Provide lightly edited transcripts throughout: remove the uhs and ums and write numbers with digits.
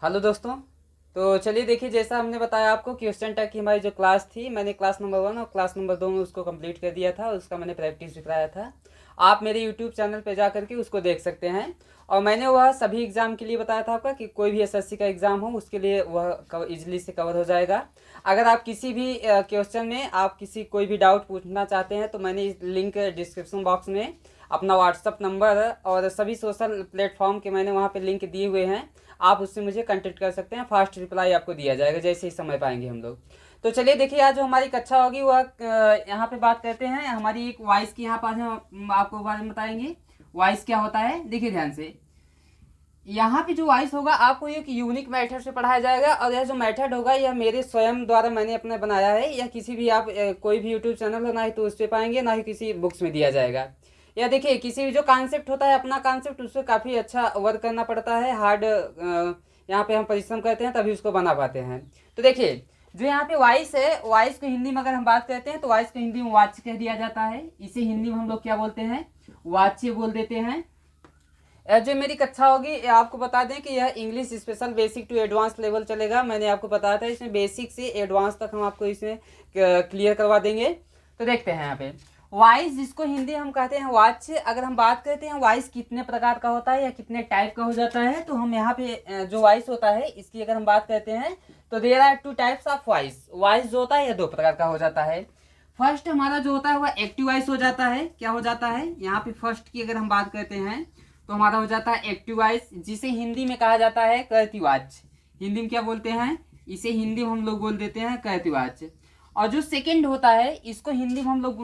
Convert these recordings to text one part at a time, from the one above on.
Hello दोस्तों। तो चलिए देखिए, जैसा हमने बताया आपको क्वेश्चन टैग की हमारी जो क्लास थी, मैंने क्लास नंबर 1 और क्लास नंबर 2 में उसको कंप्लीट कर दिया था। उसका मैंने प्रैक्टिस भी कराया था। आप मेरे यूट्यूब चैनल पे जा करके उसको देख सकते हैं। और मैंने वह सभी एग्ज़ाम के लिए बताया था आपका कि कोई भी एसएससी का एग्ज़ाम हो उसके लिए वह इजीली से कवर हो जाएगा। अगर आप किसी भी क्वेश्चन में आप किसी कोई भी डाउट पूछना चाहते हैं तो मैंने इस लिंक डिस्क्रिप्शन बॉक्स में अपना व्हाट्सअप नंबर और सभी सोशल प्लेटफॉर्म के मैंने वहाँ पे लिंक दिए हुए हैं। आप उससे मुझे कांटेक्ट कर सकते हैं। फास्ट रिप्लाई आपको दिया जाएगा जैसे ही समय पाएंगे हम लोग। तो चलिए देखिए, आज जो हमारी कक्षा होगी वह यहाँ पे बात करते हैं हमारी एक वॉइस की। यहाँ पर हम आपको बारे में बताएंगे वॉइस क्या होता है। देखिए ध्यान से, यहाँ पे जो वॉइस होगा आपको एक यूनिक मेथड से पढ़ाया जाएगा। और यह जो मेथड होगा यह मेरे स्वयं द्वारा मैंने अपने बनाया है। यह किसी भी आप कोई भी यूट्यूब चैनल हो ना ही तो उस पर पाएंगे, ना ही किसी बुक्स में दिया जाएगा। या देखिए, किसी भी जो कॉन्सेप्ट होता है अपना कॉन्सेप्ट, उससे काफ़ी अच्छा वर्क करना पड़ता है। हार्ड यहाँ पे हम परिश्रम करते हैं तभी उसको बना पाते हैं। तो देखिए, जो यहाँ पे वॉइस है, वॉइस को हिंदी में अगर हम बात करते हैं तो वॉइस को हिंदी में वाच्य कह दिया जाता है। इसे हिंदी में हम लोग क्या बोलते हैं, वाच्य बोल देते हैं। जो मेरी कक्षा होगी आपको बता दें कि यह English special basic to advance level चलेगा। मैंने आपको बताया था इसमें बेसिक से एडवांस तक हम आपको इसमें क्लियर करवा देंगे। तो देखते हैं यहाँ पे वॉइस, जिसको हिंदी हम कहते हैं वाच्य। अगर हम बात करते हैं वॉइस कितने प्रकार का होता है या कितने टाइप का हो जाता है, तो हम यहाँ पे जो वॉइस होता है इसकी अगर हम बात करते हैं तो there are two types of voice. Voice जो होता है यह दो प्रकार का हो जाता है। फर्स्ट हमारा जो होता है वह एक्टिव वॉइस हो जाता है। क्या हो जाता है, यहाँ पे फर्स्ट की अगर हम बात करते हैं तो हमारा हो जाता है एक्टिव वॉइस, जिसे हिंदी में कहा जाता है कर्तवाच्य। हिंदी में क्या बोलते हैं, इसे हिंदी में हम लोग बोल देते हैं कर्तवाच्य। और जो सेकंड होता है इसको हिंदी में हम लोग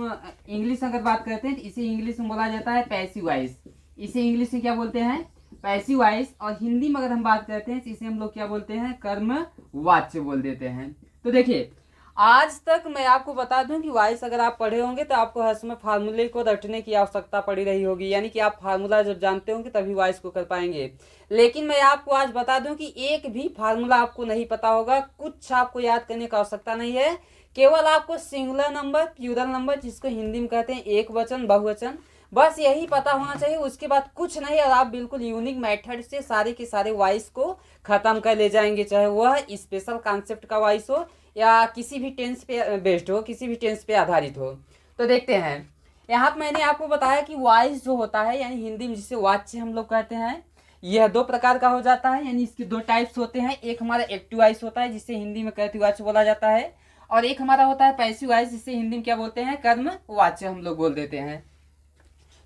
इंग्लिश अगर बात करते हैं तो इसे इंग्लिश में बोला जाता है पैसिव वॉइस। इसे इंग्लिश में क्या बोलते हैं, पैसिव वॉइस। और हिंदी में अगर हम बात करते हैं तो इसे हम लोग क्या बोलते हैं, कर्मवाच्य बोल देते हैं। तो देखिए, आज तक मैं आपको बता दूं कि वॉइस अगर आप पढ़े होंगे तो आपको हर समय फार्मूले को रटने की आवश्यकता पड़ी रही होगी, यानी कि आप फार्मूला जब जानते होंगे तभी वॉइस को कर पाएंगे। लेकिन मैं आपको आज बता दूं कि एक भी फार्मूला आपको नहीं पता होगा, कुछ आपको याद करने की आवश्यकता नहीं है। केवल आपको सिंगुलर नंबर, प्लूरल नंबर, जिसको हिंदी में कहते हैं एक वचन, बहुवचन, बस यही पता होना चाहिए। उसके बाद कुछ नहीं, और आप बिल्कुल यूनिक मेथड से सारे के सारे वॉइस को खत्म कर ले जाएंगे, चाहे वह स्पेशल कॉन्सेप्ट का वॉइस हो या किसी भी टेंस पे बेस्ड हो, किसी भी टेंस पे आधारित हो। तो देखते हैं, यहाँ पर मैंने आपको बताया कि वॉइस जो होता है यानी हिंदी में जिसे वाच्य हम लोग कहते हैं, यह दो प्रकार का हो जाता है। यानी इसके दो टाइप्स होते हैं। एक हमारा एक्टिव वॉइस होता है जिसे हिंदी में कर्तवाच्य बोला जाता है, और एक हमारा होता है पैसिव वॉइस जिसे हिंदी में क्या बोलते हैं, कर्मवाच्य हम लोग बोल देते हैं।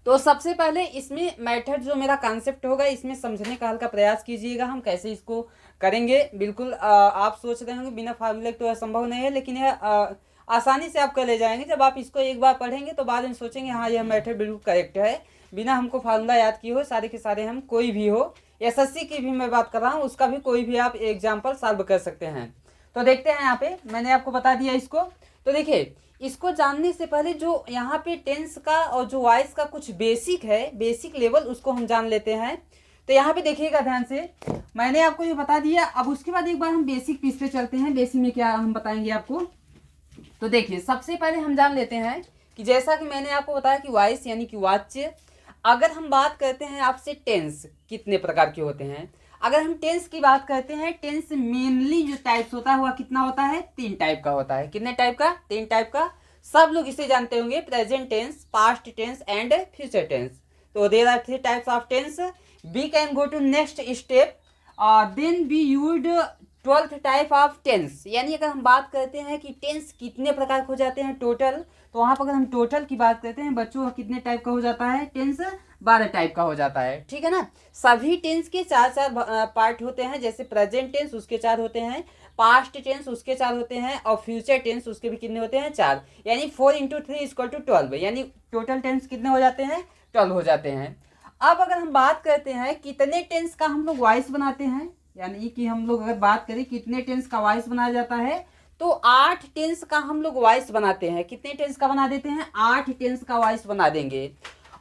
तो सबसे पहले इसमें मेथड जो मेरा कॉन्सेप्ट होगा इसमें समझने का हल्का प्रयास कीजिएगा, हम कैसे इसको करेंगे। बिल्कुल आप सोच रहे होंगे बिना फार्मूले तो असंभव नहीं है, लेकिन यह आसानी से आप कर ले जाएंगे। जब आप इसको एक बार पढ़ेंगे तो बाद में सोचेंगे हाँ यह मेथड बिल्कुल करेक्ट है, बिना हमको फार्मूला याद किए हो सारे के सारे हम कोई भी हो, एसएससी की भी मैं बात कर रहा हूँ, उसका भी कोई भी आप एग्जाम्पल सॉल्व कर सकते हैं। तो देखते हैं, यहाँ पे मैंने आपको बता दिया इसको। तो देखिए, इसको जानने से पहले जो यहाँ पे टेंस का और जो वॉइस का कुछ बेसिक है, बेसिक लेवल, उसको हम जान लेते हैं। तो यहाँ पे देखिएगा ध्यान से, मैंने आपको ये बता दिया। अब उसके बाद एक बार हम बेसिक पीस पे चलते हैं। बेसिक में क्या हम बताएंगे आपको। तो देखिए, सबसे पहले हम जान लेते हैं कि जैसा कि मैंने आपको बताया कि वॉइस यानी कि वाच्य। अगर हम बात करते हैं आपसे टेंस कितने प्रकार के होते हैं, अगर हम टेंस की बात करते हैं, टेंस मेनली जो टाइप्स होता है वह कितना होता है, तीन टाइप का होता है। कितने टाइप का, तीन टाइप का। सब लोग इसे जानते होंगे, present tense, past tense and future tense. तो there are three types of tense. We can go to next step, then we use 12th type of tense. यानी अगर हम बात करते हैं कि टेंस कितने प्रकार के हो जाते हैं टोटल, तो वहाँ पर अगर हम टोटल की बात करते हैं बच्चों, कितने टाइप का हो जाता है, टेंस 12 टाइप का हो जाता है। ठीक है ना। सभी टेंस के चार चार पार्ट होते हैं। जैसे प्रेजेंट टेंस उसके चार होते हैं, पास्ट टेंस उसके चार होते हैं, और फ्यूचर टेंस उसके भी कितने होते हैं, चार। यानी 4 × 3 = 12। यानी टोटल टेंस कितने हो जाते हैं, 12 हो जाते हैं। अब अगर हम बात करते हैं कितने टेंस का हम लोग वॉइस बनाते हैं, यानी कि हम लोग अगर बात करें कितने टेंस का वॉइस बनाया जाता है, तो 8 टेंस का हम लोग वॉइस बनाते हैं। कितने टेंस का बना देते हैं, 8 टेंस का वॉइस बना देंगे।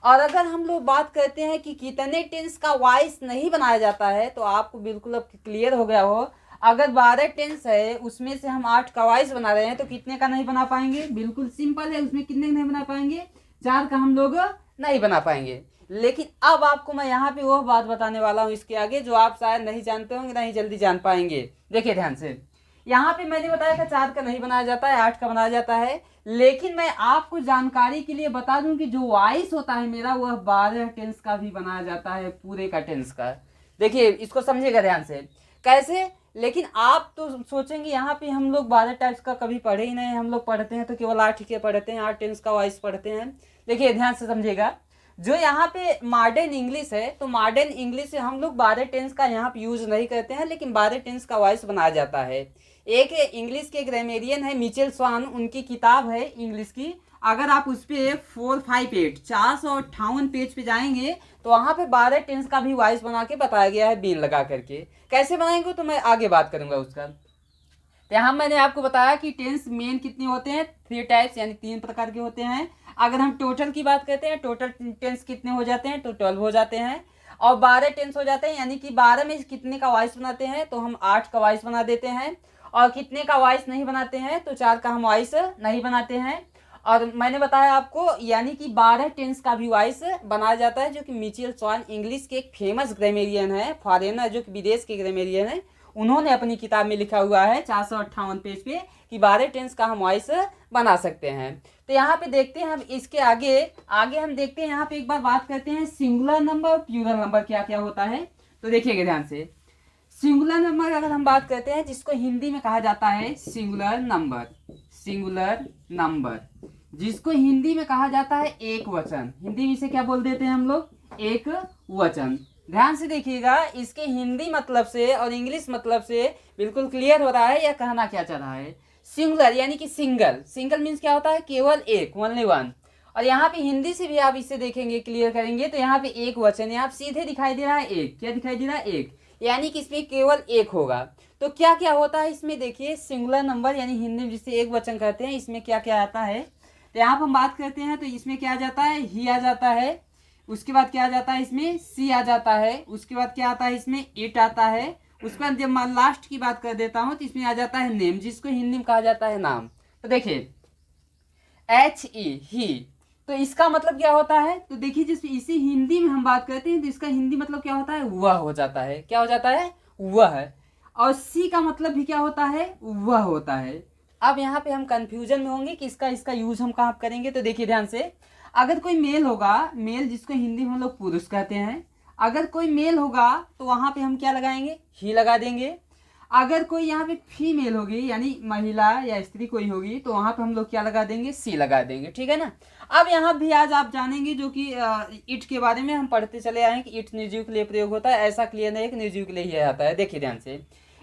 और अगर हम लोग बात करते हैं कि कितने टेंस का वॉइस नहीं बनाया जाता है, तो आपको बिल्कुल अब क्लियर हो गया हो। अगर 12 टेंस है उसमें से हम 8 का वॉइस बना रहे हैं तो कितने का नहीं बना पाएंगे, बिल्कुल सिंपल है, उसमें कितने नहीं बना पाएंगे, 4 का हम लोग नहीं बना पाएंगे। लेकिन अब आपको मैं यहाँ पे वो बात बताने वाला हूँ इसके आगे जो आप शायद नहीं जानते होंगे, नहीं जल्दी जान पाएंगे। देखिए ध्यान से, यहाँ पे मैंने बताया था 4 का नहीं बनाया जाता है, 8 का बनाया जाता है, लेकिन मैं आपको जानकारी के लिए बता दूं कि जो वॉइस होता है मेरा वह 12 टेंस का भी बनाया जाता है, पूरे का टेंस का। देखिए इसको समझिएगा ध्यान से, कैसे। लेकिन आप तो सोचेंगे यहाँ पे हम लोग 12 टाइप्स का कभी पढ़े ही नहीं, हम लोग पढ़ते हैं तो केवल 8 के पढ़ते हैं, 8 टेंस का वॉइस पढ़ते हैं। देखिए ध्यान से समझिएगा, जो यहाँ पे मॉडर्न इंग्लिश है, तो मॉडर्न इंग्लिश से हम लोग 12 टेंस का यहाँ पे यूज नहीं करते हैं, लेकिन 12 टेंस का वॉइस बनाया जाता है। एक इंग्लिश के ग्रामेरियन है मिचेल स्वान, उनकी किताब है इंग्लिश की, अगर आप उस पर 458 458 पेज पे जाएंगे तो वहाँ पे 12 टेंस का भी वॉइस बना के बताया गया है बीन लगा करके। कैसे बनाएंगे तो मैं आगे बात करूंगा उसका। तो यहाँ मैंने आपको बताया कि टेंस मेन कितने होते हैं, 3 टाइप्स यानी 3 प्रकार के होते हैं। अगर हम टोटल की बात करते हैं, टोटल टेंस कितने हो जाते हैं तो 12 हो जाते हैं, और 12 टेंस हो जाते हैं, यानी कि 12 में कितने का वॉइस बनाते हैं तो हम 8 का वॉइस बना देते हैं, और कितने का वॉइस नहीं बनाते हैं तो 4 का हम वॉइस नहीं बनाते हैं। और मैंने बताया आपको यानी कि 12 टेंस का भी वॉइस बनाया जाता है, जो कि मिचेल स्वान इंग्लिश के एक फेमस ग्रामेरियन है, फॉरेनर जो कि विदेश के ग्रामेरियन है, उन्होंने अपनी किताब में लिखा हुआ है 458 पेज पे कि 12 टेंस का हम वॉइस बना सकते हैं। तो यहाँ पे देखते हैं हम इसके आगे आगे हम देखते हैं, यहाँ पे एक बार बात करते हैं सिंगुलर नंबर और प्लूरल नंबर क्या क्या होता है। तो देखिएगा ध्यान से, सिंगुलर नंबर अगर हम बात करते हैं जिसको हिंदी में कहा जाता है सिंगुलर नंबर, सिंगुलर नंबर जिसको हिंदी में कहा जाता है एक वचन, हिंदी में इसे क्या बोल देते हैं हम लोग, एक वचन। ध्यान से देखिएगा, इसके हिंदी मतलब से और इंग्लिश मतलब से बिल्कुल क्लियर हो रहा है यह कहना क्या चाह रहा है। सिंगुलर यानी कि सिंगल, सिंगल मीन्स क्या होता है, केवल एक, ओनली वन। और यहाँ पे हिंदी से भी आप इसे देखेंगे क्लियर करेंगे तो यहाँ पे एक वचन है, आप सीधे दिखाई दे रहा है एक, क्या दिखाई दे रहा है एक, यानी कि इसमें केवल एक होगा। तो क्या क्या होता है इसमें, देखिए सिंगुलर नंबर यानी हिंदी में जिसे एक वचन कहते हैं, इसमें क्या क्या आता है। तो यहाँ पर हम बात करते हैं तो इसमें क्या आ जाता है, ही आ जाता है, उसके बाद क्या आ जाता है इसमें, सी आ जाता है, उसके बाद क्या आता है इसमें, इट आता है, उसके बाद जब मैं लास्ट की बात कर देता हूँ तो इसमें आ जाता है नेम, जिसको हिंदी में कहा जाता है नाम। तो देखिए HE ही, तो इसका मतलब क्या होता है, तो देखिए जिस इसी हिंदी में हम बात करते हैं तो इसका हिंदी मतलब क्या होता है, वह हो जाता है, क्या हो जाता है, वह है। और सी का मतलब भी क्या होता है, वह होता है। अब यहाँ पे हम कंफ्यूजन में होंगे कि इसका यूज हम कहाँ करेंगे। तो देखिए ध्यान से, अगर कोई मेल होगा, मेल जिसको हिंदी में हम लोग पुरुष कहते हैं, अगर कोई मेल होगा तो वहाँ पे हम क्या लगाएंगे, ही लगा देंगे। अगर कोई यहाँ पे फीमेल होगी यानी महिला या स्त्री कोई होगी तो वहाँ पे हम लोग क्या लगा देंगे, सी लगा देंगे, ठीक है ना। अब यहाँ भी आज आप जानेंगे जो कि इट के बारे में हम पढ़ते चले आए हैं कि इट निर्जीव के लिए प्रयोग होता है, ऐसा क्लियर नहीं है कि निर्जीव के लिए ही आता है। देखिए ध्यान से,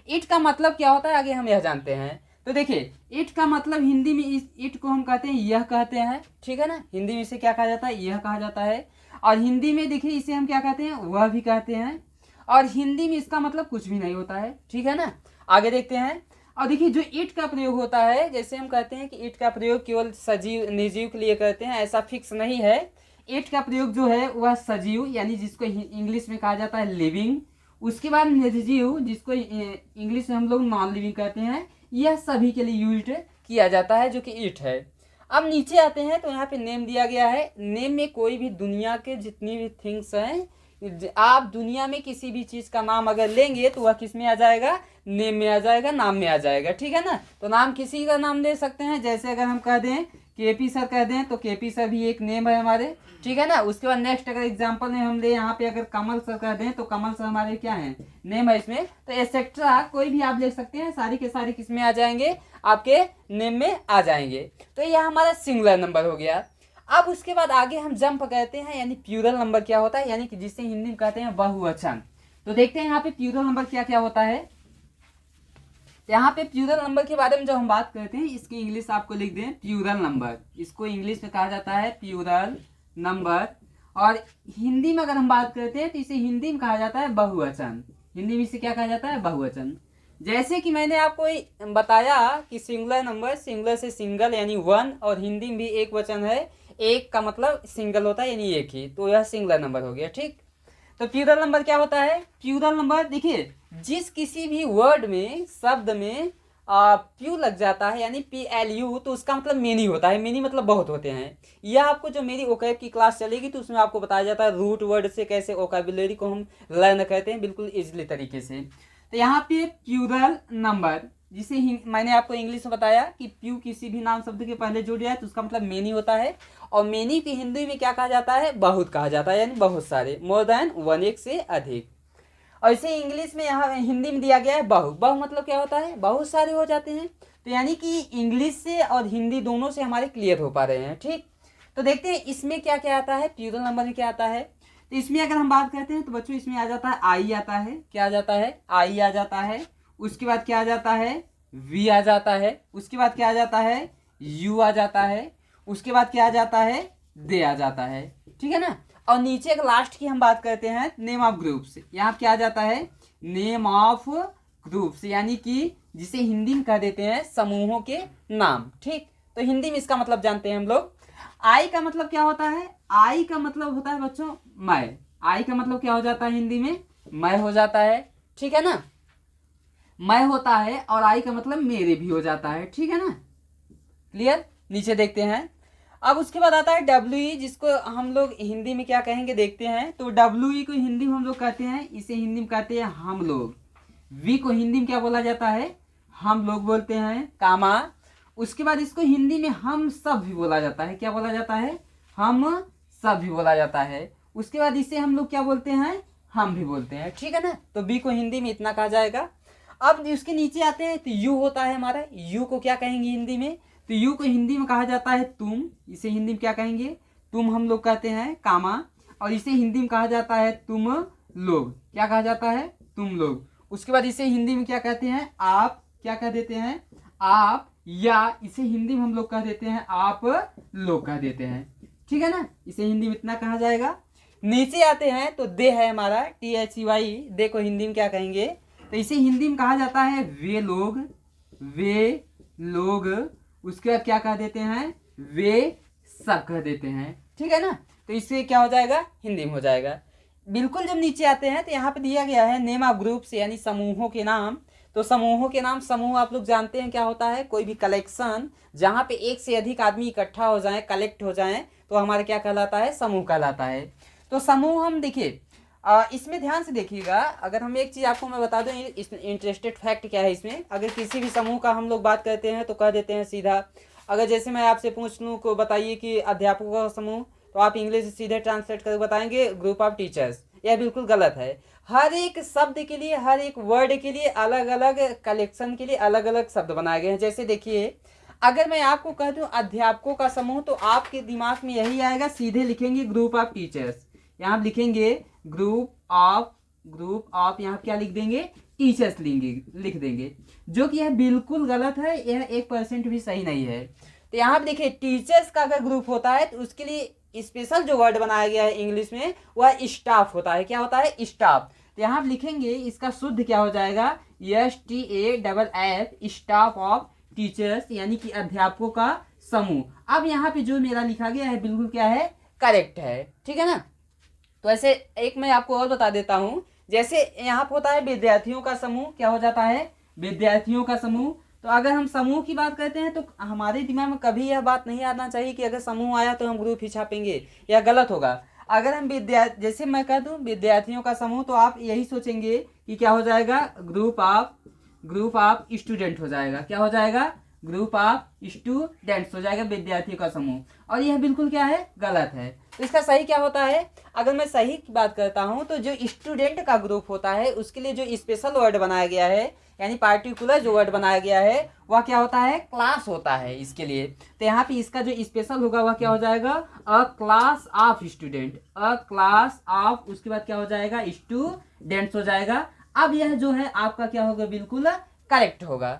इट का मतलब क्या होता है आगे हम यह जानते हैं। तो देखिए इट का मतलब हिंदी में इट को हम कहते हैं यह कहते हैं, ठीक है ना, हिंदी में इसे क्या कहा जाता है, यह कहा जाता है। और हिंदी में देखिए इसे हम क्या कहते हैं, वह भी कहते हैं। और हिंदी में इसका मतलब कुछ भी नहीं होता है, ठीक है ना। आगे देखते हैं, और देखिए जो इट का प्रयोग होता है, जैसे हम कहते हैं कि इट का प्रयोग केवल सजीव निर्जीव के लिए करते हैं, ऐसा फिक्स नहीं है। इट का प्रयोग जो है वह सजीव यानी जिसको इंग्लिश में कहा जाता है लिविंग, उसके बाद निर्जीव जिसको इंग्लिश में हम लोग नॉन लिविंग कहते हैं, यह सभी के लिए यूज किया जाता है जो कि इट है। अब नीचे आते हैं तो यहाँ पे नेम दिया गया है। नेम में कोई भी दुनिया के जितनी भी थिंग्स हैं, आप दुनिया में किसी भी चीज़ का नाम अगर लेंगे तो वह किस में आ जाएगा, नेम में आ जाएगा, नाम में आ जाएगा, ठीक है ना। तो नाम किसी का नाम ले सकते हैं, जैसे अगर हम कह दें केपी सर कह दें तो केपी सर भी एक नेम है हमारे, ठीक है ना। उसके बाद नेक्स्ट अगर एग्जांपल में हम ले यहाँ पे अगर कमल सर कह दें तो कमल सर हमारे क्या हैं, नेम है इसमें। तो एसेट्रा कोई भी आप ले सकते हैं, सारी के सारे किस में आ जाएंगे, आपके नेम में आ जाएंगे। तो यह हमारा सिंगुलर नंबर हो गया। अब उसके बाद आगे हम जंप कहते हैं यानी प्लूरल नंबर क्या होता है, यानी कि जिसे हिंदी में कहते हैं बहुवचन। तो देखते हैं यहाँ पे प्लूरल नंबर क्या क्या होता है। यहाँ पे प्लूरल नंबर के बारे में जब हम बात करते हैं, इसकी इंग्लिश आपको लिख दें प्लूरल नंबर, इसको इंग्लिश में कहा जाता है प्लूरल नंबर। और हिंदी में अगर हम बात करते हैं तो इसे हिंदी में कहा जाता है बहुवचन, हिंदी में इसे क्या कहा जाता है, बहुवचन। जैसे कि मैंने आपको बताया कि सिंगुलर नंबर, सिंगुलर से सिंगल यानी वन, और हिंदी में भी एक वचन है, एक का मतलब सिंगल होता है यानी एक ही, तो यह सिंगुलर नंबर हो गया, ठीक। तो प्लूरल नंबर क्या होता है, प्लूरल नंबर देखिए जिस किसी भी वर्ड में, शब्द में प्यू लग जाता है यानी PLU, तो उसका मतलब मेनी होता है। मेनी मतलब बहुत होते हैं। यह आपको जो मेरी ओकैब की क्लास चलेगी तो उसमें आपको बताया जाता है रूट वर्ड से कैसे ओकैबुलरी को हम लर्न करते हैं बिल्कुल इजीली तरीके से। तो यहाँ पे प्लूरल नंबर, जिसे मैंने आपको इंग्लिश में बताया कि प्यू किसी भी नाम शब्द के पहले जुड़ जाए तो उसका मतलब मेनी होता है। और मेनी की हिंदी में क्या कहा जाता है? बहुत कहा जाता है, यानी बहुत सारे, मोर देन वन, एक से अधिक। और इसे इंग्लिश में यहाँ हिंदी में दिया गया है बहु। बहु मतलब क्या होता है? बहुत सारे हो जाते हैं। तो यानी कि इंग्लिश से और हिंदी दोनों से हमारे क्लियर हो पा रहे हैं। ठीक, तो देखते हैं इसमें क्या क्या आता है, प्लूरल नंबर में क्या आता है। तो इसमें अगर हम बात करते हैं तो बच्चों इसमें आ जाता है आई आता है। क्या आ जाता है? आई आ जाता है। उसके बाद क्या आ जाता है? वी आ जाता है। उसके बाद क्या आ जाता है? यू आ जाता है। उसके बाद क्या आ जाता है? दे आ जाता है। ठीक है ना। और नीचे एक लास्ट की हम बात करते हैं नेम ऑफ ग्रुप्स। यहाँ क्या आ जाता है? नेम ऑफ ग्रुप्स, यानी कि जिसे हिंदी में कह देते हैं समूहों के नाम। ठीक, तो हिंदी में इसका मतलब जानते हैं हम लोग। आई का मतलब क्या होता है? आई का मतलब होता है बच्चों मैं। आई का मतलब क्या हो जाता है हिंदी में? मैं हो जाता है। ठीक है ना, मैं होता है। और आई का मतलब मेरे भी हो जाता है। ठीक है ना, क्लियर। नीचे देखते हैं। अब उसके बाद आता है WE, जिसको हम लोग हिंदी में क्या कहेंगे देखते हैं। तो WE को हिंदी में हम लोग कहते हैं, इसे हिंदी में कहते हैं हम लोग। वी को हिंदी में क्या बोला जाता है? हम लोग बोलते हैं, कामा। उसके बाद इसको हिंदी में हम सब भी बोला जाता है। क्या बोला जाता है? हम सब भी बोला जाता है। उसके बाद इसे हम लोग क्या बोलते हैं? हम भी बोलते हैं। ठीक है ना, तो बी को हिंदी में इतना कहा जाएगा। अब उसके नीचे आते हैं तो यू होता है हमारा। यू को क्या कहेंगे हिंदी में? तो यू को हिंदी में कहा जाता है तुम। इसे हिंदी में क्या कहेंगे? तुम हम लोग कहते हैं, कामा। और इसे हिंदी में कहा जाता है तुम लोग। क्या कहा जाता है? तुम लोग। उसके बाद इसे हिंदी में क्या कहते हैं? आप। क्या कह देते हैं? आप। या इसे हिंदी में हम लोग कह देते हैं आप लोग कह देते हैं। ठीक है ना, इसे हिंदी में इतना कहा जाएगा। नीचे आते हैं तो दे है हमारा, THEY। दे को हिंदी में क्या कहेंगे? तो इसे हिंदी में कहा जाता है वे लोग। वे लोग। उसके बाद क्या कह देते हैं? वे सब कह देते हैं। ठीक है ना, तो इससे क्या हो जाएगा? हिंदी में हो जाएगा। बिल्कुल जब नीचे आते हैं तो यहाँ पे दिया गया है नेम ऑफ ग्रुप्स, यानी समूहों के नाम। तो समूहों के नाम, समूह आप लोग जानते हैं क्या होता है? कोई भी कलेक्शन जहाँ पे एक से अधिक आदमी इकट्ठा हो जाए, कलेक्ट हो जाए, तो हमारा क्या कहलाता है? समूह कहलाता है। तो समूह हम देखिए इसमें ध्यान से देखिएगा। अगर हम एक चीज़ आपको मैं बता दूं, इंटरेस्टेड फैक्ट क्या है इसमें। अगर किसी भी समूह का हम लोग बात करते हैं तो कह देते हैं सीधा, अगर जैसे मैं आपसे पूछ लूँ को बताइए कि अध्यापकों का समूह, तो आप इंग्लिश सीधे ट्रांसलेट करके बताएंगे ग्रुप ऑफ टीचर्स। यह बिल्कुल गलत है। हर एक शब्द के लिए, हर एक वर्ड के लिए अलग अलग, कलेक्शन के लिए अलग अलग शब्द बनाए गए हैं। जैसे देखिए, अगर मैं आपको कह दूं अध्यापकों का समूह, तो आपके दिमाग में यही आएगा, सीधे लिखेंगे ग्रुप ऑफ टीचर्स। यहाँ आप लिखेंगे ग्रुप ऑफ यहाँ क्या लिख देंगे? टीचर्स लिख देंगे, जो कि यह बिल्कुल गलत है। यह 1% भी सही नहीं है। तो यहाँ पे देखिए, टीचर्स का अगर ग्रुप होता है तो उसके लिए स्पेशल जो वर्ड बनाया गया है इंग्लिश में, वह स्टाफ होता है। क्या होता है? स्टाफ। तो यहाँ आप लिखेंगे, इसका शुद्ध क्या हो जाएगा? STAFF, स्टाफ ऑफ टीचर्स, यानी कि अध्यापकों का समूह। अब यहाँ पे जो मेरा लिखा गया है बिल्कुल क्या है? करेक्ट है। ठीक है ना। तो ऐसे एक मैं आपको और बता देता हूँ। जैसे यहाँ पर होता है विद्यार्थियों का समूह। क्या हो जाता है? विद्यार्थियों का समूह। तो अगर हम समूह की बात करते हैं तो हमारे दिमाग में कभी यह बात नहीं आना चाहिए कि अगर समूह आया तो हम ग्रुप ही छापेंगे, यह गलत होगा। अगर हम जैसे मैं कह दूं विद्यार्थियों का समूह, तो आप यही सोचेंगे कि क्या हो जाएगा? ग्रुप ऑफ स्टूडेंट हो जाएगा। क्या हो जाएगा? ग्रुप ऑफ स्टूडेंट्स हो जाएगा, विद्यार्थियों का समूह। और यह बिल्कुल क्या है? गलत है। तो इसका सही क्या होता है? अगर मैं सही की बात करता हूं तो जो स्टूडेंट का ग्रुप होता है उसके लिए जो स्पेशल वर्ड बनाया गया है, यानी पार्टिकुलर जो वर्ड बनाया गया है, वह क्या होता है? क्लास होता है इसके लिए। तो यहाँ पे इसका जो स्पेशल होगा वह क्या हो जाएगा? अ class of student. A class of, उसके बाद क्या हो जाएगा? स्टूडेंट्स हो जाएगा। अब यह जो है आपका क्या होगा? बिल्कुल करेक्ट होगा।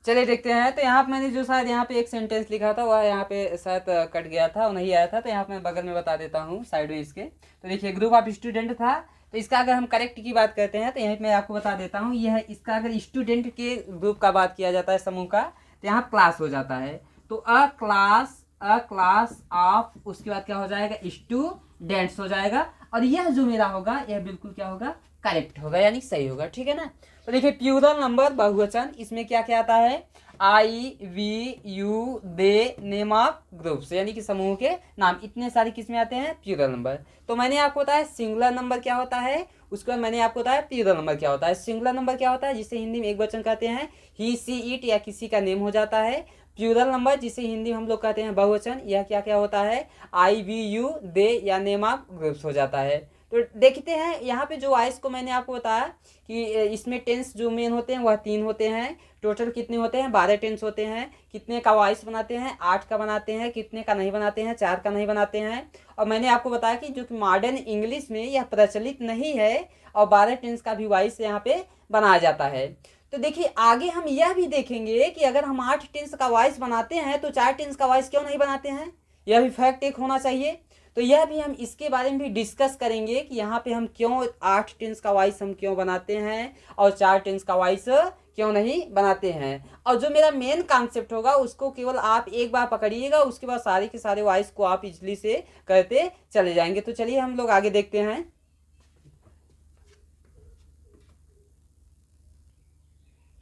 चलिए देखते हैं। तो यहाँ पे मैंने जो शायद यहाँ पे एक सेंटेंस लिखा था वह यहाँ पे शायद कट गया था और नहीं आया था, तो यहाँ पे मैं बगल में बता देता हूँ साइड में इसके। तो देखिए, ग्रुप ऑफ स्टूडेंट था, तो इसका अगर हम करेक्ट की बात करते हैं तो यहीं मैं आपको बता देता हूँ, यह इसका अगर स्टूडेंट के ग्रुप का बात किया जाता है, समूह का, तो यहाँ क्लास हो जाता है। तो अ क्लास ऑफ, उसके बाद क्या हो जाएगा? स्टूडेंट्स हो जाएगा। और यह जो मेरा होगा यह बिल्कुल क्या होगा? करेक्ट होगा, यानी सही होगा। ठीक है ना। तो देखिए प्लूरल नंबर बहुवचन, इसमें क्या क्या आता है, I we you they, name of groups यानी कि समूह के नाम, इतने सारे किसमें आते हैं, प्लूरल नंबर। तो मैंने आपको बताया सिंगुलर नंबर क्या होता है, उसके बाद मैंने आपको बताया प्लूरल नंबर क्या होता है। सिंगुलर नंबर क्या होता है, जिसे हिंदी में एक वचन कहते हैं, ही सी इट या किसी का नेम हो जाता है। प्लूरल नंबर जिसे हिंदी में हम लोग कहते हैं बहुवचन, यह क्या क्या होता है, आई वी यू दे या नेम ऑफ ग्रुप्स हो जाता है। तो देखते हैं यहाँ पे जो वॉइस को मैंने आपको बताया कि इसमें टेंस जो मेन होते हैं वह 3 होते हैं। टोटल कितने होते हैं, 12 टेंस होते हैं। कितने का वॉइस बनाते हैं, 8 का बनाते हैं। कितने का नहीं बनाते हैं, 4 का नहीं बनाते हैं। और मैंने आपको बताया कि जो कि मॉडर्न इंग्लिश में यह प्रचलित नहीं है और 12 टेंस का भी वॉइस यहाँ पे बनाया जाता है। तो देखिए आगे हम यह भी देखेंगे कि अगर हम 8 टेंस का वॉइस बनाते हैं तो 4 टेंस का वॉइस क्यों नहीं बनाते हैं, यह भी फैक्ट एक होना चाहिए। तो यह भी हम इसके बारे में भी डिस्कस करेंगे कि यहाँ पे हम क्यों 8 टेंस का वॉइस हम क्यों बनाते हैं और 4 टेंस का वॉइस क्यों नहीं बनाते हैं। और जो मेरा मेन कॉन्सेप्ट होगा उसको केवल आप एक बार पकड़िएगा, उसके बाद सारे के सारे वॉइस को आप इजली से करते चले जाएंगे। तो चलिए हम लोग आगे देखते हैं।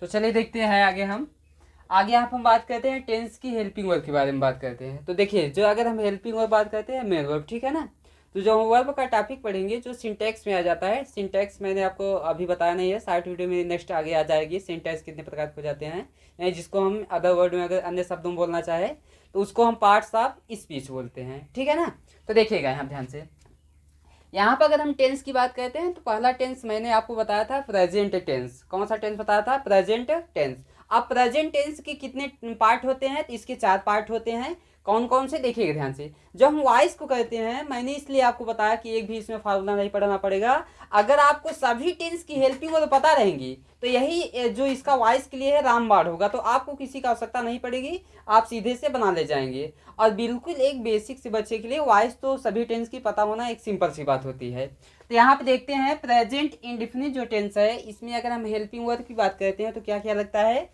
तो चलिए देखते हैं आगे यहाँ हम बात करते हैं टेंस की हेल्पिंग वर्ब के बारे में बात करते हैं। तो देखिए जो अगर हम हेल्पिंग वर्ब बात करते हैं मेन वर्ब, ठीक है ना। तो जो हम वर्ब का टॉपिक पढ़ेंगे जो सिंटैक्स में आ जाता है, सिंटैक्स मैंने आपको अभी बताया नहीं है, शार्ट वीडियो में नेक्स्ट आगे आ जाएगी सिंटैक्स कितने प्रकार के हो जाते हैं, यानी जिसको हम अदर वर्ड में अगर अन्य शब्दों में बोलना चाहे तो उसको हम पार्ट्स ऑफ स्पीच बोलते हैं, ठीक है ना। तो देखिएगा यहाँ ध्यान से, यहाँ पर अगर हम टेंस की बात करते हैं तो पहला टेंस मैंने आपको बताया था प्रेजेंट टेंस। कौन सा टेंस बताया था, प्रेजेंट टेंस। अब प्रेजेंट टेंस के कितने पार्ट होते हैं, तो इसके 4 पार्ट होते हैं। कौन कौन से देखिएगा ध्यान से। जब हम वॉइस को कहते हैं, मैंने इसलिए आपको बताया कि एक भी इसमें फार्मूला नहीं पढ़ना पड़ेगा। अगर आपको सभी टेंस की हेल्पिंग वर्ब पता रहेंगी तो यही जो इसका वॉइस के लिए है रामबाण होगा, तो आपको किसी का आवश्यकता नहीं पड़ेगी, आप सीधे से बना ले जाएंगे। और बिल्कुल एक बेसिक से बच्चे के लिए वॉइस तो सभी टेंस की पता होना एक सिंपल सी बात होती है। तो यहाँ पे देखते हैं प्रेजेंट इंडेफिनिट जो टेंस है, इसमें अगर हम हेल्पिंग वर्ब की बात करते हैं तो क्या क्या लगता है,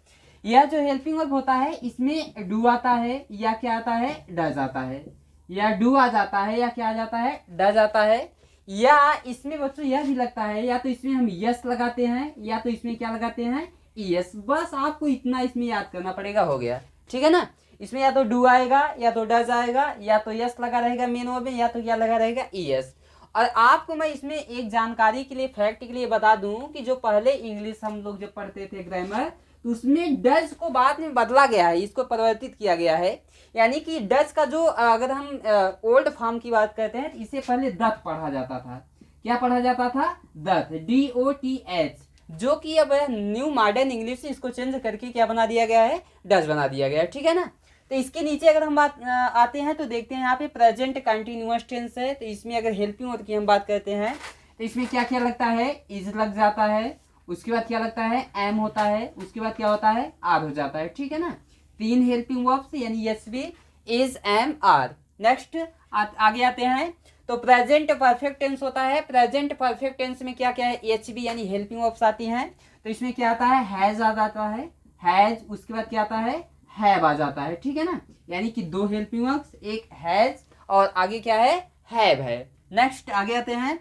यह जो हेल्पिंग वर्ब होता है इसमें डू आता है या क्या आता है, डज आता है, या डू आ जाता है या क्या आ जाता है, डज आता है। या इसमें बच्चों यह भी लगता है या तो इसमें हम यस लगाते हैं या तो इसमें क्या लगाते हैं, यस। बस आपको इतना इसमें याद करना पड़ेगा, हो गया, ठीक है ना। इसमें या तो डू आएगा या तो डज आएगा या तो यस लगा रहेगा मेन वर्ब में, या तो क्या लगा रहेगा, यस। और आपको मैं इसमें एक जानकारी के लिए, फैक्ट के लिए बता दूं कि जो पहले इंग्लिश हम लोग जब पढ़ते थे ग्रामर, तो उसमें डज को बाद में बदला गया है, इसको परिवर्तित किया गया है। यानी कि डज का जो अगर हम ओल्ड फॉर्म की बात करते हैं तो इसे पहले दत पढ़ा जाता था। क्या पढ़ा जाता था, दत, DOTH, जो कि अब न्यू मॉडर्न इंग्लिश से इसको चेंज करके क्या बना दिया गया है, डज बना दिया गया है, ठीक है ना। तो इसके नीचे अगर हम बात आते हैं तो देखते हैं यहाँ पे प्रेजेंट कंटिन्यूअस टेंस है। तो इसमें अगर हेल्पिंग वर्ब की हम बात करते हैं तो इसमें क्या क्या लगता है, इज लग जाता है, उसके बाद क्या लगता है, एम होता है, उसके बाद क्या होता है, आर हो जाता है, ठीक है ना। 3 हेल्पिंग वर्ब्स यानी as be, is, am, are. Next आगे आते हैं तो प्रेजेंट परफेक्ट टेंस होता है। प्रेजेंट परफेक्ट टेंस में क्या क्या है, एच बी यानी हेल्पिंग वर्ब्स आती हैं। तो इसमें क्या आता है, हैज आ जाता है, हैज, उसके बाद क्या आता है, हैव आ जाता है, ठीक है ना। यानी कि 2 हेल्पिंग वर्ब्स, एक हैज और आगे क्या है, हैव है। नेक्स्ट आगे आते हैं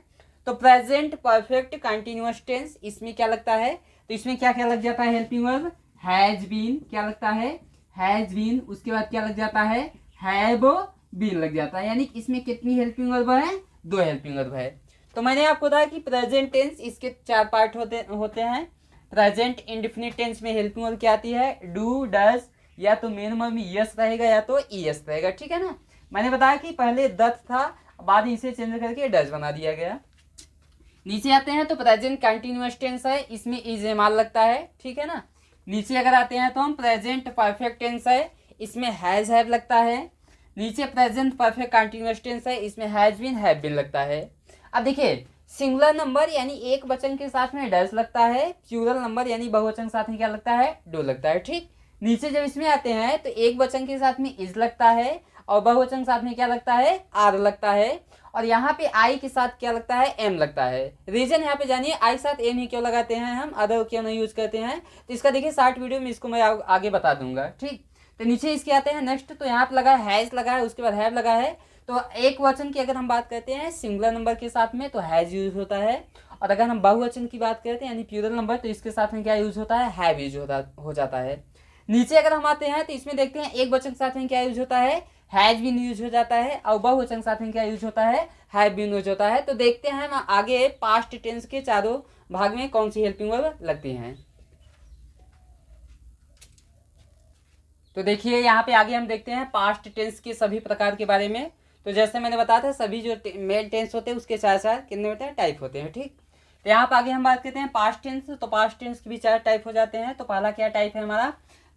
तो प्रेजेंट परफेक्ट कंटिन्यूअस टेंस, इसमें क्या लगता है, तो इसमें क्या क्या लग जाता है हेल्पिंग वर्ब, हैज बीन, क्या लगता है, हैज बीन, उसके बाद क्या लग जाता है, हैव बीन लग जाता है। यानी इसमें कितनी हेल्पिंग वर्ब है, 2 हेल्पिंग वर्ब है। तो मैंने आपको बताया कि प्रेजेंट टेंस इसके 4 पार्ट होते हैं। प्रेजेंट इंडेफिनिट टेंस में हेल्पिंग वर्ब क्या आती है, डू, डज, या तो मेन वर्ब में यस रहेगा या तो ईएस रहेगा, ठीक है ना। मैंने बताया कि पहले दत था, बाद इसे चेंज करके डज बना दिया गया। नीचे आते हैं तो प्रेजेंट कंटिन्यूअस टेंस है, इसमें इज एमाल लगता है, ठीक है ना। नीचे अगर आते हैं तो हम प्रेजेंट परफेक्ट टेंस है, इसमें हैज हैव लगता है। नीचे प्रेजेंट परफेक्ट कंटिन्यूअस टेंस है, इसमें हैज बीन, हैव बीन लगता है। अब देखिए सिंगुलर नंबर यानी एक वचन के साथ में डज लगता है, प्लूरल नंबर यानी बहुवचन के साथ में क्या लगता है, डू लगता है, ठीक। नीचे जब इसमें आते हैं तो एक वचन के साथ में इज लगता है और बहुवचन के साथ में क्या लगता है, आर लगता है। और यहाँ पे आई के साथ क्या लगता है, एम लगता है। रीजन यहाँ पे जानिए आई के साथ एम ही क्यों लगाते हैं हम, अदर क्यों नहीं यूज करते हैं, तो इसका देखिए शॉर्ट वीडियो में इसको मैं आगे बता दूंगा, ठीक। तो नीचे इसके आते हैं नेक्स्ट, तो यहाँ पे लगा है हैज लगा है, उसके बाद हैव लगा है। तो एक वचन की अगर हम बात करते हैं सिंगुलर नंबर के साथ में तो हैज यूज होता है, और अगर हम बहुवचन की बात करते हैं यानी प्लूरल नंबर तो इसके साथ में क्या यूज होता है, हैव यूज हो जाता है। नीचे अगर हम आते हैं तो इसमें देखते हैं एक वचन के साथ में क्या यूज होता है, हैज बीन यूज हो जाता है, और बहुवचन के साथ में क्या यूज होता है, हैव बीन यूज होता है। तो देखते हैं हम आगे पास्ट टेंस के चारों भाग में कौन सी हेल्पिंग वर्ब लगती हैं। तो देखिए यहाँ पे आगे हम देखते हैं पास्ट टेंस के सभी प्रकार के बारे में। तो जैसे मैंने बताया था सभी जो मेन टेंस होते हैं उसके चार चार कितने होते हैं, टाइप होते हैं। ठीक, तो यहाँ पे आगे हम बात करते हैं पास्ट टेंस। तो पास्ट टेंस के भी चार टाइप हो जाते हैं। तो पहला क्या टाइप है हमारा,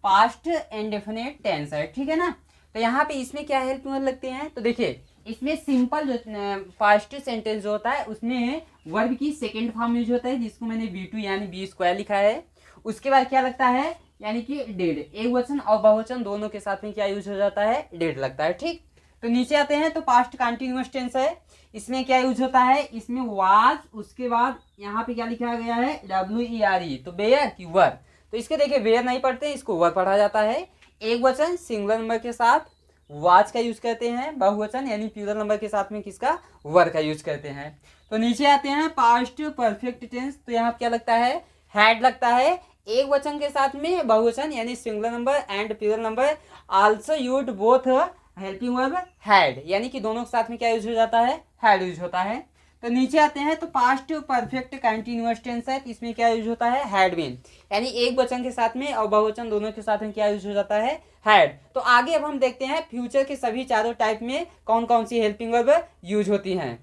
पास्ट इंडेफिनिट टेंस है, ठीक है ना। तो यहाँ पे इसमें क्या हेल्प लगते हैं, तो देखिए इसमें सिंपल जो पास्ट सेंटेंस जो होता है उसमें वर्ब की सेकेंड फॉर्म यूज होता है, जिसको मैंने B2 यानी बी स्क्वायर लिखा है। उसके बाद क्या लगता है, यानी कि डेड, एक वचन और बहुवचन दोनों के साथ में क्या यूज हो जाता है, डेड लगता है। ठीक, तो नीचे आते हैं तो पास्ट कंटिन्यूअस टेंस है। इसमें क्या यूज होता है, इसमें वाज, उसके बाद यहाँ पे क्या लिखा गया है, WERE, तो वेयर की वर। तो इसके देखिए वेयर नहीं पढ़ते, इसको वर पढ़ा जाता है। एक वचन सिंगुलर नंबर के साथ वाज का यूज करते हैं, बहुवचन यानी प्लूरल नंबर के साथ में किसका, वर का यूज करते हैं। तो नीचे आते हैं पास्ट परफेक्ट टेंस। तो यहाँ क्या लगता है, हैड लगता है, एक वचन के साथ में बहुवचन यानी singular number and plural number also use both helping verb had, यानी कि दोनों के साथ में क्या यूज हो जाता है, हैड यूज होता है। तो नीचे आते हैं तो पास्ट परफेक्ट कंटिन्यूअस टेंस है। तो इसमें क्या यूज होता है, हैड बीन, यानी एक वचन के साथ में और बहुवचन दोनों के साथ में क्या यूज हो जाता है, हैड। तो आगे अब हम देखते हैं फ्यूचर के सभी चारों टाइप में कौन कौन सी हेल्पिंग वर्ब यूज होती हैं।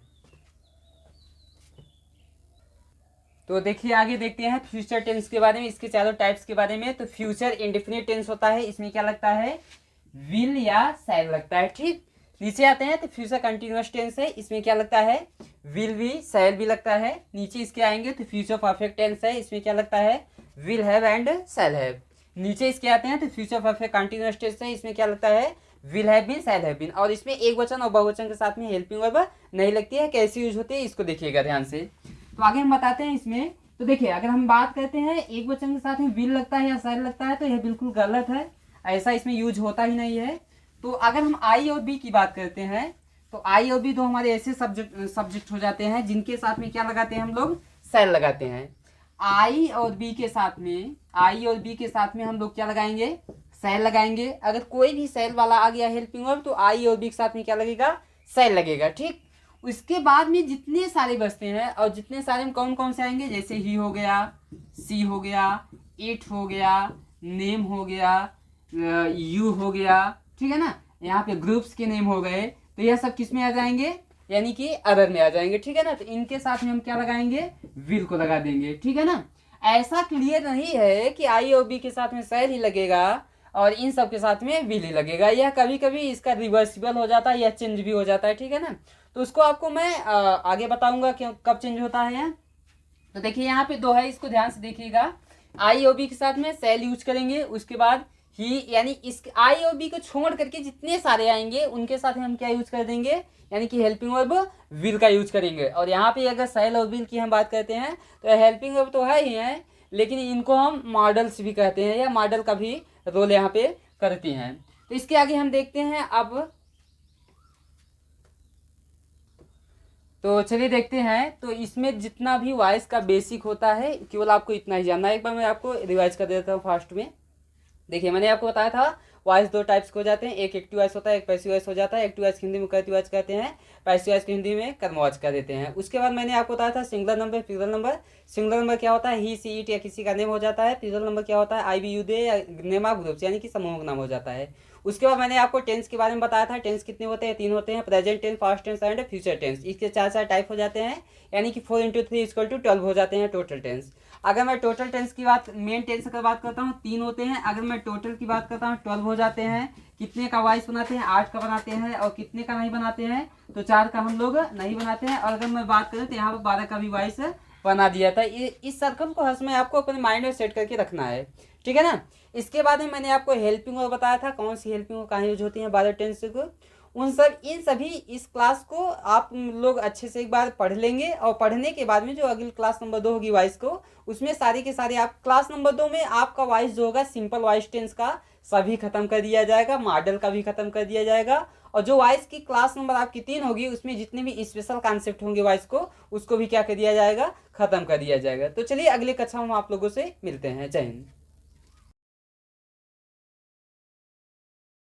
तो देखिए आगे देखते हैं फ्यूचर टेंस के बारे में, इसके चारों टाइप्स के बारे में। तो फ्यूचर इंडेफिनिट टेंस होता है, इसमें क्या लगता है, विल या शैल लगता है। ठीक, नीचे आते हैं तो फ्यूचर कंटिन्यूअस टेंस है, इसमें क्या लगता है, विल भी शैल भी लगता है। नीचे इसके आएंगे तो फ्यूचर परफेक्ट टेंस है, इसमें क्या लगता है, will have and shall have. नीचे इसके आते हैं तो फ्यूचर परफेक्ट कंटिन्यूअस टेंस है, इसमें क्या लगता है, will have been shall have been. और इसमें एक वचन और बहुवचन के साथ में हेल्पिंग वर्ब नहीं लगती है। कैसे यूज होती है इसको देखिएगा ध्यान से। तो आगे हम बताते हैं इसमें। तो देखिए अगर हम बात करते हैं एक वचन के साथ में विल लगता है या शैल लगता है तो यह बिल्कुल गलत है, ऐसा इसमें यूज होता ही नहीं है। तो अगर हम आई और बी की बात करते हैं तो आई और बी दो हमारे ऐसे सब्जेक्ट हो जाते हैं जिनके साथ में क्या लगाते हैं हम लोग, शैल लगाते हैं। आई और बी के साथ में, आई और बी के साथ में हम लोग क्या लगाएंगे, शैल लगाएंगे। अगर कोई भी शैल वाला आ गया हेल्पिंग वर्ब तो आई और बी के साथ में क्या लगेगा, शैल लगेगा। ठीक, उसके बाद में जितने सारे बचते हैं और जितने सारे में कौन कौन से आएंगे, जैसे ही हो गया, सी हो गया, इट हो गया, नेम हो गया, यू हो गया, ठीक है ना, यहाँ पे ग्रुप्स के नेम हो गए, तो यह सब किस में आ जाएंगे, यानी कि अदर में आ जाएंगे। ठीक है ना, तो इनके साथ में हम क्या लगाएंगे, विल को लगा देंगे। ठीक है ना, ऐसा क्लियर नहीं है कि आई और बी के साथ में शैल ही लगेगा और इन सब के साथ में विल ही लगेगा। यह कभी कभी इसका रिवर्सिबल हो जाता है या चेंज भी हो जाता है। ठीक है ना, तो उसको आपको मैं आगे बताऊंगा कि कब चेंज होता है। तो देखिए यहाँ पे दो है, इसको ध्यान से देखिएगा। आई और बी के साथ में शैल यूज करेंगे, उसके बाद ही, यानी इस आई और बी को छोड़ करके जितने सारे आएंगे उनके साथ हम क्या यूज कर देंगे, यानी कि हेल्पिंग वर्ब विल का यूज करेंगे। और यहाँ पे अगर शैल और विल की हम बात करते हैं तो हेल्पिंग वर्ब तो है ही है, लेकिन इनको हम मॉडल्स भी कहते हैं या मॉडल का भी रोल यहाँ पे करती हैं। तो इसके आगे हम देखते हैं अब, तो चलिए देखते हैं। तो इसमें जितना भी वॉइस का बेसिक होता है केवल आपको इतना ही जानना है। एक बार मैं आपको रिवाइज कर देता हूँ फास्ट में। देखिए मैंने आपको बताया था वॉइस दो टाइप्स के हो जाते हैं, एक एक्टिव वॉइस होता है, एक पैसिव वॉइस हो जाता है। एक्टिव वॉइस हिंदी में कहती वॉइस कहते हैं, पैसिव वॉइस को हिंदी में कर्म वॉइस कह देते हैं। उसके बाद मैंने आपको बताया था singular number, plural number. Singular number क्या होता है, ही सी इट या किसी का नेम हो जाता है। प्लूरल नंबर क्या होता है, आई बी यू दे या नेम ऑफ ग्रुप्स यानी कि समूह का नाम हो जाता है। उसके बाद मैंने आपको टेंस के बारे में बताया था, टेंस कितने होते हैं, तीन होते हैं, present tense, past tense and future tense. इसके चार चार टाइप हो जाते हैं, यानी कि 4 × 3 = 12 हो जाते हैं टोटल टेंस। अगर मैं टोटल टेंस की बात, मेन टेंस की बात करता हूँ, 3 होते हैं। अगर मैं टोटल की बात करता हूँ 12 हो जाते हैं। कितने का वॉइस बनाते हैं, 8 का बनाते हैं। और कितने का नहीं बनाते हैं, तो 4 का हम लोग नहीं बनाते हैं। और अगर मैं बात करूँ तो यहाँ पर 12 का भी वॉइस बना दिया था। इस सर्कल को हर समय आपको अपने माइंड में सेट करके रखना है, ठीक है ना। इसके बाद में मैंने आपको हेल्पिंग वर्ब बताया था, कौन सी हेल्पिंग वर्ब कहाँ यूज होती है 12 टेंस को। इन सभी इस क्लास को आप लोग अच्छे से एक बार पढ़ लेंगे। और पढ़ने के बाद में जो अगली क्लास नंबर 2 होगी वॉइस को, उसमें सारे के सारे आप क्लास नंबर 2 में आपका वॉइस जो होगा सिंपल वॉइस टेंस का सभी खत्म कर दिया जाएगा, मॉडल का भी खत्म कर दिया जाएगा। और जो वॉइस की क्लास नंबर आपकी 3 होगी उसमें जितने भी स्पेशल कॉन्सेप्ट होंगे वॉइस को, उसको भी क्या कर दिया जाएगा, खत्म कर दिया जाएगा। तो चलिए अगले कक्षा में हम आप लोगों से मिलते हैं। जय हिंद।